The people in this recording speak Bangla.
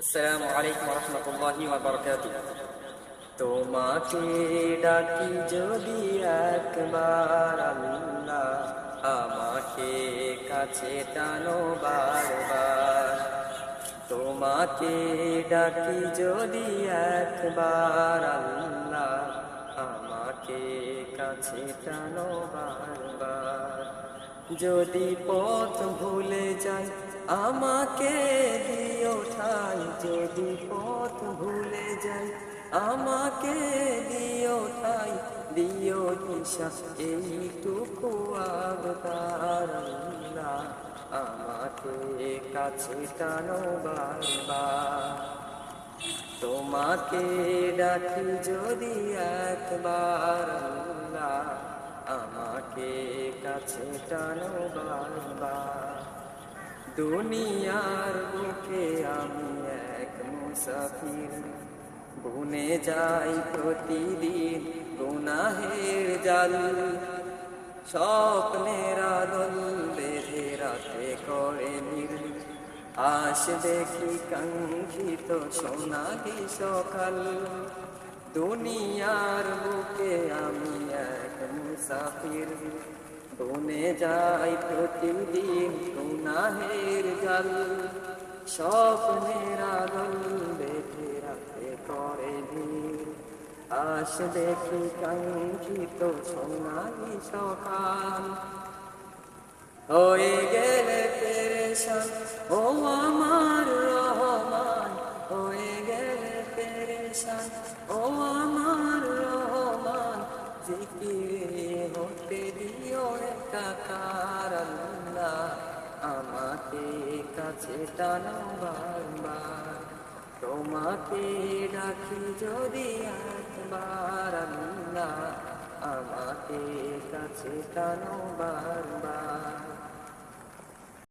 আসসালামু আলাইকুম ওয়া রাহমাতুল্লাহি ওয়া বারাকাতুহু। তোমাকে ডাকি যদি একবার আল্লাহ, আমাকে কাছে টানো বারবার। তোমাকে ডাকি যদি একবার আল্লাহ, আমাকে কাছে টানো বারবার। যদি পথ ভুলে যাই আমাকে দিও ঠাই, যদি পথ ভুলে যাই আমাকে দিও ঠাই, দিও দিশা এইটুকু আবদার আল্লাহ, আমাকে কাছে টানো বারবার। তোমাকে ডাকি যদি একবার আল্লাহ, আমাকে কাছে টানো বারবার। দুনিয়ার বুকে আমি এক মুসাফির, বুনে যাই প্রতিদিন গুনাহের জাল। স্বপ্নের আদল বেঁধে রাতে করে নীল, আশ দেখি কাঙ্ক্ষিত সোনালি সকাল। দুনিয়ার বুকে আমি এক মুসাফির, বনে যাই প্রতিদিন গুনাহের জাল। স্বপ্নের আদল বেঁধে রাতে করে ভিড়, আশ দেখি কাঙ্ক্ষিত সোনালি সকাল। হয়ে গেলে পেরেশান ও আমার রহমান, হয়ে গেলে পেরেশান ও আমার রহমান। জিকিরে হতে দিও একাকার আল্লাহ, আমাকে কাছে টানো বারবার। তোমাকে ডাকি যদি একবার আল্লাহ, আমাকে কাছে টানো বারবার।